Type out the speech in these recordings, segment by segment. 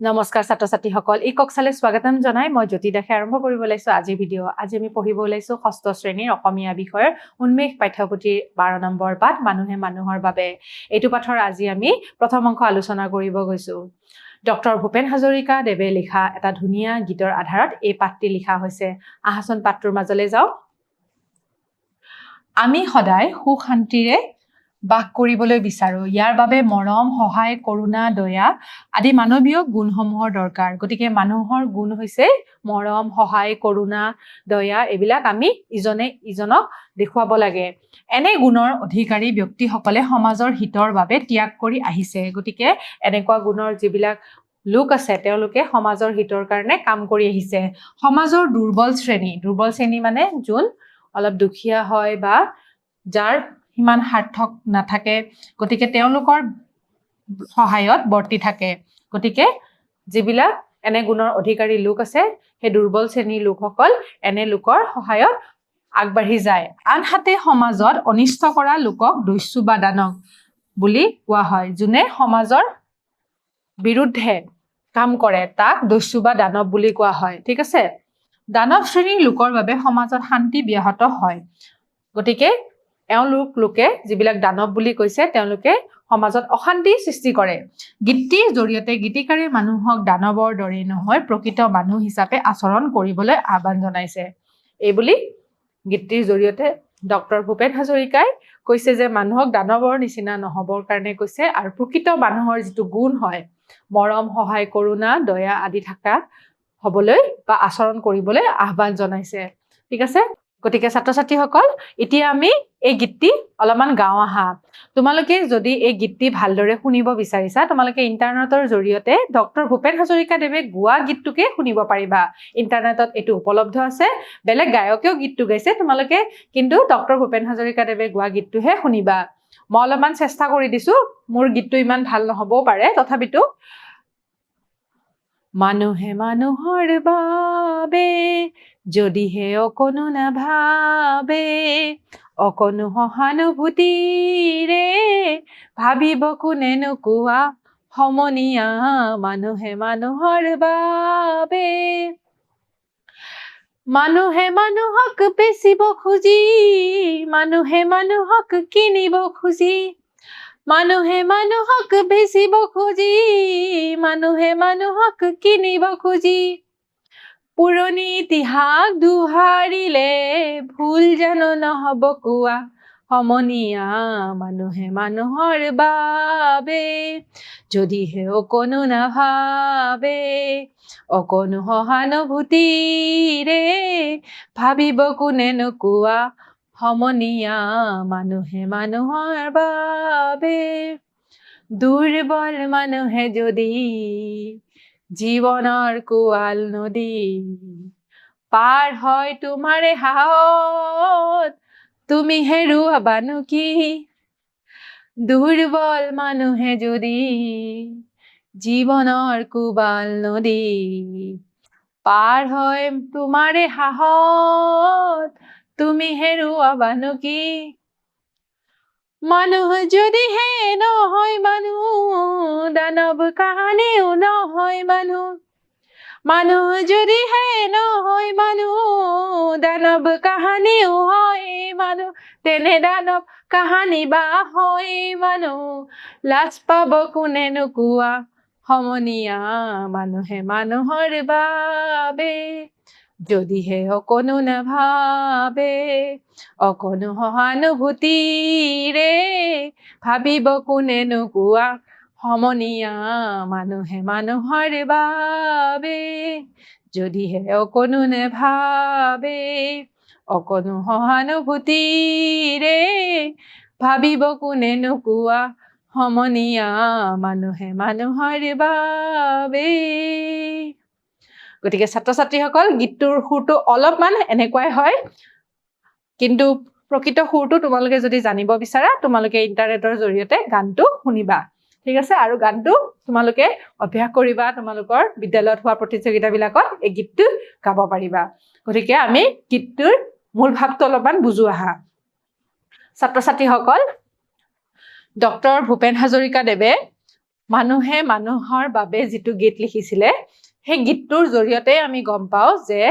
নমস্কাৰ ছাত্ৰ ছাত্ৰীসকল এই কক্সালে স্বাগতম জনাই মই জ্যোতি দাসে আৰম্ভ কৰিব ওলাইছো আজিৰ ভিডিঅ' আজি আমি পঢ়িব ওলাইছো ষষ্ঠ শ্ৰেণীৰ অসমীয়া বিষয়ৰ উন্মেষ পাঠ্যপুথিৰ 12 নম্বৰ পাঠ মানুহে মানুহৰ বাবে এইটো পাঠৰ আজি আমি প্ৰথম অংশ আলোচনা কৰিব গৈছো ডক্টৰ ভূপেন হাজৰিকা দেৱে লিখা এটা ধুনীয়া গীতৰ আধাৰত এই পাঠটি লিখা হৈছে আহাচন পাঠটোৰ মাজলৈ যাও আমি সদায় সুখ শান্তিৰে বাস কৰিবলৈ বিচাৰো ইয়াৰ বাবে মৰম সহায় কৰোণা দয়া আদি মানৱীয় গুণসমূহৰ দৰকাৰ গতিকে মানুহৰ গুণ হৈছে মৰম সহায় কৰোণা দয়া এইবিলাক আমি ইজনে ইজনক দেখুৱাব লাগে এনে গুণৰ অধিকাৰী ব্যক্তিসকলে সমাজৰ হিতৰ বাবে ত্যাগ কৰি আহিছে গতিকে এনেকুৱা গুণৰ যিবিলাক লোক আছে তেওঁলোকে সমাজৰ হিতৰ কাৰণে কাম কৰি আহিছে সমাজৰ দুৰ্বল শ্ৰেণী মানে যোন অলপ দুখীয়া হয় বা যাৰ ইমান সাৰ্থক নাথাকে গতিকে তেওঁলোকৰ সহায়ত বৰ্তি থাকে গতিকে যিবিলাক এনে গুণৰ অধিকাৰী লোক আছে সেই দুৰ্বল শ্ৰেণীৰ লোকসকল এনে লোকৰ সহায়ত আগবাঢ়ি যায় আনহাতে সমাজত অনিষ্ট কৰা লোকক দস্যু বা দানৱ বুলি কোৱা হয় যোনে সমাজৰ বিৰুদ্ধে কাম কৰে তাক দস্যু বা দানৱ বুলি কোৱা হয় ঠিক আছে দানৱ শ্ৰেণীৰ লোকৰ বাবে সমাজত শান্তি ব্যাহত হয় গতিকে লোকে যিবিলাক দানৱ বুলি কৈছে তেওঁলোকে সমাজত অশান্তি সৃষ্টি কৰে গীতিৰ জৰিয়তে গীতিকাৰে মানুহক দানৱৰ দৰে নহয় প্ৰকৃত মানুহ হিচাপে আচৰণ কৰিবলৈ আহ্বান জনাইছে এই বুলি গীতিৰ জৰিয়তে ডক্টৰ ভূপেন হাজৰিকাই কৈছে যে মানুহক দানৱৰ নিচিনা নহবৰ কাৰণে কৈছে আৰু প্ৰকৃত মানুহৰ যিটো গুণ হয় মৰম সহায় কৰোণা দয়া আদি থকা হবলৈ বা আচৰণ কৰিবলৈ আহ্বান জনাইছে ঠিক আছে গতিকে ছাত্ৰ ছাত্ৰীসকল এতিয়া আমি এই গীতটি অলপমান গাওঁ আহা তোমালোকে যদি এই গীতটি ভালদৰে শুনিব বিচাৰিছা তোমালোকে ইন্টাৰনেটৰ জৰিয়তে ডক্টৰ ভূপেন হাজৰিকা দেৱে গোৱা গীতটোকে শুনিব পাৰিবা ইন্টাৰনেটত এটো উপলব্ধ আছে বেলেগ গায়কেও গীতটো গাইছে তোমালোকে কিন্তু ডক্টৰ ভূপেন হাজৰিকা দেৱে গোৱা গীতটোহে শুনিবা মই অলপমান চেষ্টা কৰি দিছো মোৰ গীতটো ইমান ভাল নহবও পাৰে তথাপিতো মানুহে মানুহৰ বাবে যদিহে অকণো নাভাবে অকণো সহানুভূতিৰে ভাবিব কোনেনো কোৱা সমনীয়া মানুহে মানুহৰ বাবে মানুহে মানুহক বেচিব খুজি মানুহে মানুহক কিনিব খুজি মানুহে মানুহক বেচিব খুজি মানুহে মানুহক কিনিব খুজি পুৰণি ইতিহাস দুহাৰিলে ভুল জানো নহব কোৱা সমনীয়া মানুহে মানুহৰ বাবে যদিহে অকণো নাভাবে অকণো সহানুভূতিৰে ভাবিব কোনেনো কোৱা সমনীয়া মানুহে মানুহৰ বাবে দুৰ্বল মানুহে যদি জীৱনৰ কোৱাল নদী পাৰ হয় তোমাৰে হাত তুমি হেৰুৱাবানো কি দুৰ্বল মানুহে যদি জীৱনৰ কোৱাল নদী পাৰ হয় তোমাৰে হাত তুমি হেৰুৱাবানো কি মানুহ যদিহে নহয় মানুহ দানৱ কাহানিও নহয় মানুহ যদিহে নহয় মানুহ দানৱ কাহানিও হয় মানুহ তেনে দানৱ কাহানি বা হয় মানুহ লাজ পাব কোনেনো কোৱা সমনীয়া মানুহে মানুহৰ বাবে যদিহে অকণো নাভাবে অকণো সহানুভূতিৰে ভাবিব কোনেনো কোৱা সমনীয়া মানুহে মানুহৰ বাবে যদিহে অকণো নাভাবে অকণো সহানুভূতিৰে ভাবিব কোনেনো কোৱা সমনীয়া মানুহে মানুহৰ বাবে গতিকে ছাত্ৰ ছাত্ৰীসকল গীতটোৰ সুৰটো অলপমান এনেকুৱাই হয় কিন্তু প্ৰকৃত সুৰটো তোমালোকে যদি জানিব বিচাৰা তোমালোকে ইন্টাৰনেটৰ জৰিয়তে গানটো শুনিবা ঠিক আছে আৰু গানটো তোমালোকে অভ্যাস কৰিবা তোমালোকৰ বিদ্যালয়ত হোৱা প্ৰতিযোগিতাবিলাকত এই গীতটো গাব পাৰিবা গতিকে আমি গীতটোৰ মূল ভাৱটো অলপমান বুজো আহা ছাত্ৰ ছাত্ৰীসকল ডক্টৰ ভূপেন হাজৰিকা দেৱে মানুহে মানুহৰ বাবে যিটো গীত লিখিছিলে সেই গীতটোৰ জৰিয়তে আমি গম পাওঁ যে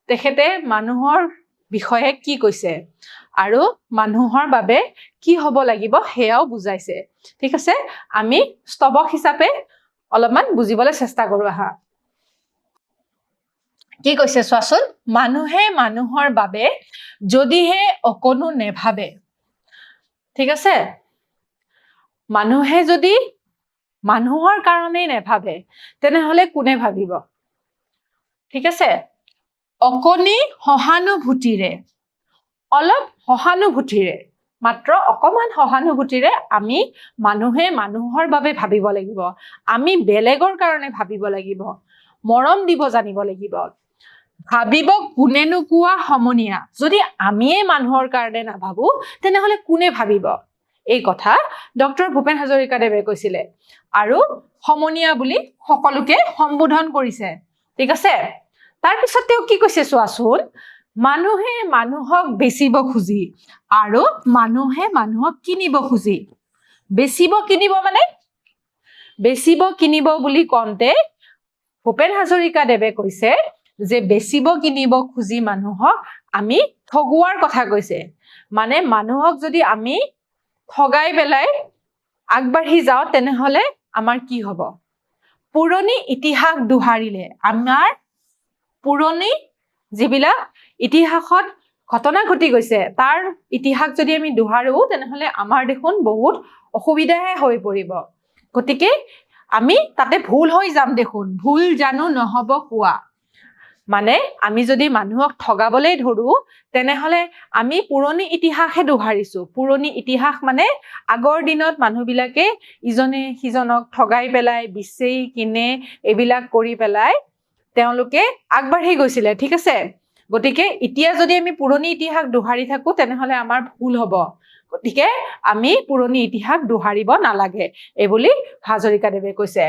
তেখেতে মানুহৰ বিষয়ে কি কৈছে আৰু মানুহৰ বাবে কি হ'ব লাগিব সেয়াও বুজাইছে ঠিক আছে আমি স্তবক হিচাপে অলপমান বুজিবলৈ চেষ্টা কৰো আহা কি কৈছে চোৱাচোন মানুহে মানুহৰ বাবে যদিহে অকণো নেভাবে ঠিক আছে মানুহে যদি মানুহৰ কাৰণেই নেভাবে তেনেহলে কোনে ভাবিব ঠিক আছে অকণি সহানুভূতিৰে অলপ সহানুভূতিৰে মাত্ৰ অকমান সহানুভূতিৰে আমি মানুহে মানুহৰ বাবে ভাবিব লাগিব আমি বেলেগৰ কাৰণে ভাবিব লাগিব মৰম দিব জানিব লাগিব ভাবিব কোনে নোকোৱা সমনীয়া যদি আমিয়ে মানুহৰ কাৰণে নাভাবো তেনেহলে কোনে ভাবিব এই কথা ডক্টৰ ভূপেন হাজৰিকাদেৱে কৈছিলে আৰু সমনীয়া বুলি সকলোকে সম্বোধন কৰিছে ঠিক আছে তাৰ পিছত তেওঁ কি কৈছে চোৱাচোন মানুহে মানুহক বেচিব খুজি আৰু মানুহে মানুহক কিনিব খুজি বেচিব কিনিব বুলি কওঁতে ভূপেন হাজৰিকাদেৱে কৈছে যে বেচিব কিনিব খুজি মানুহক আমি ঠগুৱাৰ কথা কৈছে মানে মানুহক যদি আমি ঠগাই পেলাই আগবাঢ়ি যাওঁ তেনেহলে আমাৰ কি হ'ব পুৰণি ইতিহাস দুহাৰিলে আমাৰ পুৰণি যিবিলাক ইতিহাসত ঘটনা ঘটি গৈছে তাৰ ইতিহাস যদি আমি দুহাৰো তেনেহলে আমাৰ দেখোন বহুত অসুবিধাহে হৈ পৰিব গতিকে আমি তাতে ভুল হৈ যাম দেখোন ভুল জানো নহব কোৱা মানে আমি যদি মানুহক ঠগাবলৈ ধৰো তেনেহলে আমি পুৰণি ইতিহাসহে দুহাৰিছো পুৰণি ইতিহাস মানে আগৰ দিনত মানুহবিলাকে ইজনে সিজনক ঠগাই পেলাই বিচেই কিনে এইবিলাক কৰি পেলাই তেওঁলোকে আগবাঢ়ি গৈছিলে ঠিক আছে গতিকে এতিয়া যদি আমি পুৰণি ইতিহাস দুহাৰি থাকো তেনেহলে আমাৰ ভুল হ'ব গতিকে আমি পুৰণি ইতিহাস দুহাৰিব নালাগে এইবুলি হাজৰিকাদেৱে কৈছে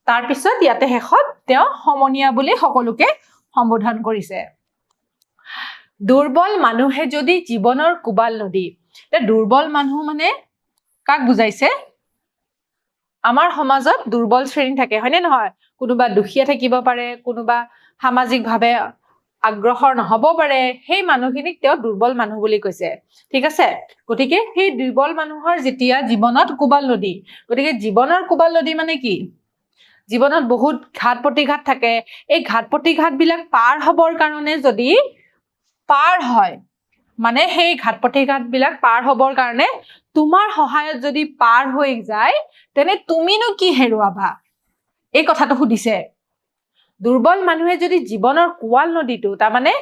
তাৰ পিছত ইয়াতে শেষত তেওঁ সমনীয়া বুলি সকলোকে সম্বোধন কৰিছে দুৰ্বল মানুহে যদি জীৱনৰ কোবাল নদী দুৰ্বল মানুহ মানে কাক বুজাইছে আমাৰ সমাজত দুৰ্বল শ্ৰেণী থাকে হয়নে নহয় কোনোবা দুখীয়া থাকিব পাৰে কোনোবা সামাজিকভাৱে আগ্ৰহৰ নহব পাৰে সেই মানুহখিনিক তেওঁ দুৰ্বল মানুহ বুলি কৈছে ঠিক আছে গতিকে সেই দুৰ্বল মানুহৰ যেতিয়া জীৱনত কোবাল নদী গতিকে জীৱনৰ কোবাল নদী মানে কি জীৱনত বহুত ঘাট প্ৰতিঘাত থাকে এই ঘাট প্ৰতিঘাত বিলাক পাৰ হবৰ কাৰণে যদি পাৰ হয় মানে সেই ঘাট প্ৰতিঘাত বিলাক পাৰ হবৰ কাৰণে তোমাৰ সহায়ত যদি পাৰ হৈ যায় তেনে তুমিনো কি হেৰুৱাবা এই কথাটো সুধিছে দুৰ্বল মানুহে যদি জীৱনৰ কোবাল নদীটো তাৰমানে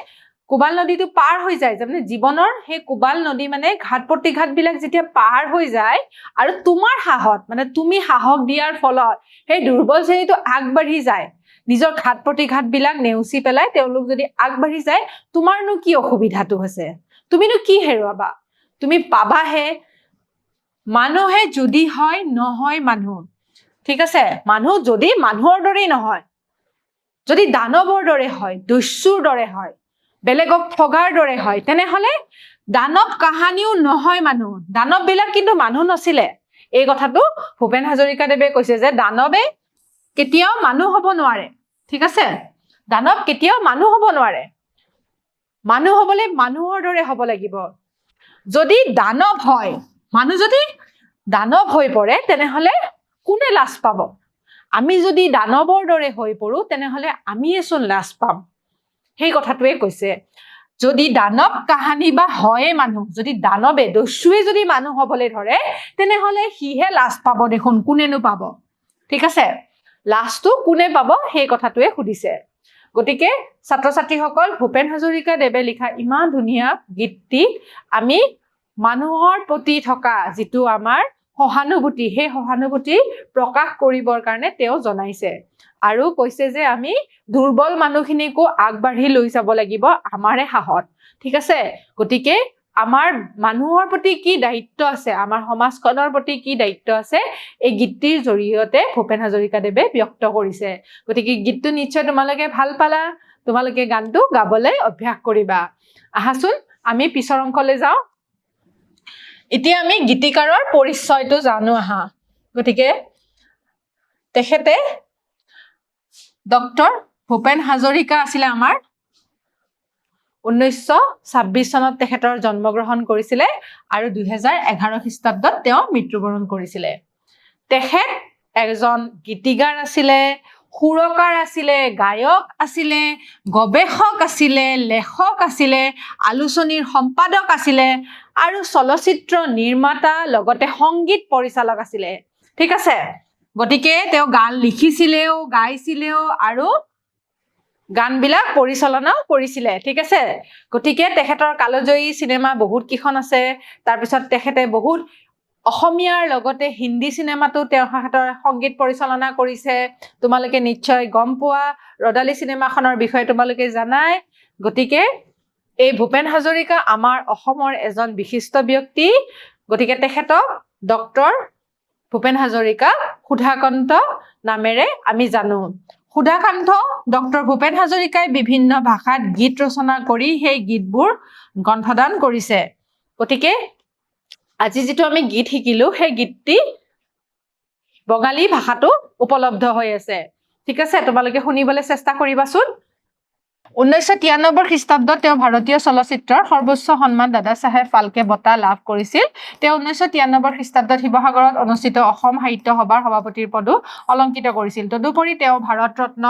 কোবাল নদীটো পাৰ হৈ যায় মানে জীৱনৰ সেই কোবাল নদী মানে ঘাট প্ৰতিঘাত বিলাক যেতিয়া পাৰ হৈ যায় আৰু তোমাৰ সাহস মানে তুমি সাহস দিয়াৰ ফলত সেই দুৰ্বল শ্ৰেণীটো আগবাঢ়ি যায় নিজৰ ঘাট প্ৰতিঘাত বিলাক নেওচি পেলাই তেওঁলোক যদি আগবাঢ়ি যায় তোমাৰনো কি অসুবিধাটো হৈছে তুমিনো কি হেৰুৱাবা তুমি পাবাহে মানুহে যদি হয় নহয় মানুহ ঠিক আছে মানুহ যদি মানুহৰ দৰেই নহয় যদি দানৱৰ দৰে হয় দস্যুৰ দৰে হয় বেলেগক ঠগাৰ দৰে হয় তেনেহলে দানৱ কাহানিও নহয় মানুহ দানৱ বিলাক কিন্তু মানুহ নছিলে এই কথাটো ভূপেন হাজৰিকাদেৱে কৈছে যে দানৱে কেতিয়াও মানুহ হ'ব নোৱাৰে ঠিক আছে দানৱ কেতিয়াও মানুহ হ'ব নোৱাৰে মানুহ হ'বলৈ মানুহৰ দৰে হ'ব লাগিব যদি দানৱ হয় মানুহ যদি দানৱ হৈ পৰে তেনেহলে কোনে লাজ পাব আমি যদি দানৱৰ দৰে হৈ পৰো তেনেহলে আমিয়েচোন লাজ পাম সেই কথাটোৱে কৈছে যদি দানৱ কাহানি বা হয় মানুহ যদি দানৱে দস্যুৱে যদি মানুহ হ'বলৈ ধৰে তেনেহলে সিহে লাজ পাব দেখোন কোনেনো পাব ঠিক আছে লাজটো কোনে পাব সেই কথাটোৱে সুধিছে গতিকে ছাত্ৰ ছাত্ৰীসকল ভূপেন হাজৰিকাদেৱে লিখা ইমান ধুনীয়া গীতটি আমি মানুহৰ প্ৰতি থকা যিটো আমাৰ সহানুভূতি সেই সহানুভূতি প্ৰকাশ কৰিবৰ কাৰণে তেওঁ জনাইছে আৰু কৈছে যে আমি দুৰ্বল মানুহখিনিকো আগবাঢ়ি লৈ যাব লাগিব আমাৰে সাহস ঠিক আছে গতিকে আমাৰ মানুহৰ প্ৰতি কি দায়িত্ব আছে আমাৰ সমাজখনৰ প্ৰতি কি দায়িত্ব আছে এই গীতটিৰ জৰিয়তে ভূপেন হাজৰিকাদেৱে ব্যক্ত কৰিছে গতিকে গীতটো নিশ্চয় তোমালোকে ভাল পালা তোমালোকে গানটো গাবলৈ অভ্যাস কৰিবা আহাচোন আমি পিছৰ অংকলৈ যাওঁ এতিয়া আমি গীতিকাৰৰ পৰিচয়টো জানো আহা গতিকে তেখেতে ডক্টৰ ভূপেন হাজৰিকা আছিলে আমাৰ 1926 চনত তেখেতৰ জন্মগ্ৰহণ কৰিছিলে আৰু 2011 খ্ৰীষ্টাব্দত তেওঁ মৃত্যুবৰণ কৰিছিলে তেখেত এজন গীতিকাৰ আছিলে সুৰকাৰ আছিলে গায়ক আছিলে গৱেষক আছিলে লেখক আছিলে আলোচনীৰ সম্পাদক আছিলে আৰু চলচ্চিত্ৰ নিৰ্মাতা লগতে সংগীত পৰিচালক আছিলে ঠিক আছে গতিকে তেওঁ গান লিখিছিলেও গাইছিলেও আৰু গানবিলাক পৰিচালনাও কৰিছিলে ঠিক আছে গতিকে তেখেতৰ কালজয়ী সিনেমা বহুত কিখন আছে তাৰ পিছত তেখেতে বহুত অসমীয়াৰ লগতে হিন্দী সিনেমাটো তেখেতৰ সংগীত পৰিচালনা কৰিছে তোমালোকে নিশ্চয় গম পোৱা ৰদালি সিনেমাখনৰ বিষয়ে তোমালোকে জানাই গতিকে এই ভূপেন হাজৰিকা আমাৰ অসমৰ এজন বিশিষ্ট ব্যক্তি গতিকে তেখেতক ডক্টৰ ভূপেন হাজৰিকা সুধাকান্ত নামেৰে আমি জানো সুধাকান্ত ডক্টৰ ভূপেন হাজৰিকাই বিভিন্ন ভাষাত গীত ৰচনা কৰি সেই গীতবোৰ কণ্ঠদান কৰিছে গতিকে আজি যেটো আমি গীত শিকিলো সেই গীতটি বঙালী ভাষাটো উপলব্ধ হৈ আছে ঠিক আছে তোমালোকে শুনিবলৈ চেষ্টা কৰিবাচোন 1993 খ্ৰীষ্টাব্দত তেওঁ ভাৰতীয় চলচ্চিত্ৰৰ সৰ্বোচ্চ সন্মান দাদা চাহেব ফাল্কে বঁটা লাভ কৰিছিল তেওঁ 1993 খ্ৰীষ্টাব্দত শিৱসাগৰত অনুষ্ঠিত অসম সাহিত্য সভাৰ সভাপতিৰ পদো অলংকৃত কৰিছিল তদুপৰি তেওঁ ভাৰত ৰত্ন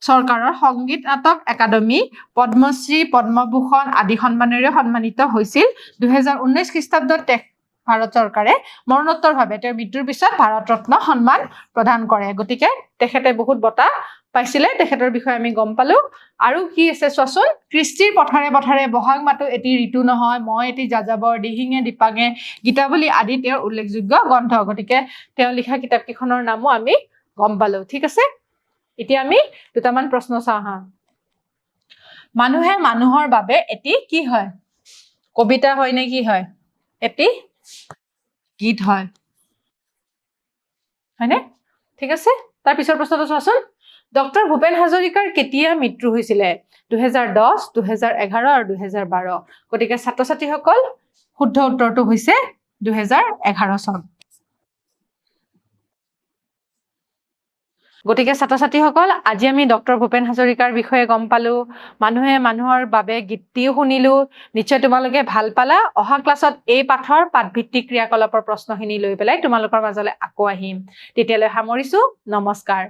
চৰকাৰৰ সংগীত নাটক একাডেমী পদ্মশ্ৰী পদ্মভূষণ আদি সন্মানেৰে সন্মানিত হৈছিল 2019 খ্ৰীষ্টাব্দত ভাৰত চৰকাৰে মৰণোত্তৰভাৱে তেওঁৰ মৃত্যুৰ পিছত ভাৰত ৰত্ন সন্মান প্ৰদান কৰে গতিকে তেখেতে বহুত বঁটা পাইছিলে তেখেতৰ বিষয়ে আমি গম পালো আৰু কি আছে চোৱাচোন কৃষ্টিৰ পথাৰে পথাৰে বহাগ মাতো এটি ঋতু নহয় মই এটি যাযাবৰ দিহিঙে দীপাঙে গীতাৱলী আদি তেওঁৰ উল্লেখযোগ্য গ্ৰন্থ গতিকে তেওঁ লিখা কিতাপকেইখনৰ নামো আমি গম পালো ঠিক আছে এতিয়া আমি দুটামান প্ৰশ্ন চাওঁ হা মানুহে মানুহৰ বাবে এটি কি হয় কবিতা হয় নে কি হয় এটি গীত হয় হয়নে ঠিক আছে তাৰ পিছৰ প্ৰশ্নটো চোৱাচোন ডক্টৰ ভূপেন হাজৰিকাৰ কেতিয়া মৃত্যু হৈছিলে 2010 2011 আৰু 2012 গতিকে ছাত্ৰ ছাত্ৰীসকল শুদ্ধ উত্তৰটো হৈছে 2011 চন গতিকে ছাত্ৰ ছাত্ৰীসকল আজি আমি ডক্টৰ ভূপেন হাজৰিকাৰ বিষয়ে গম পালো মানুহে মানুহৰ বাবে গীতটিও শুনিলো নিশ্চয় তোমালোকে ভাল পালা অহা ক্লাছত এই পাঠৰ পাঠভিত্তিক ক্ৰিয়াকলাপৰ প্ৰশ্নখিনি লৈ পেলাই তোমালোকৰ মাজলৈ আকৌ আহিম তেতিয়ালৈ সামৰিছো নমস্কাৰ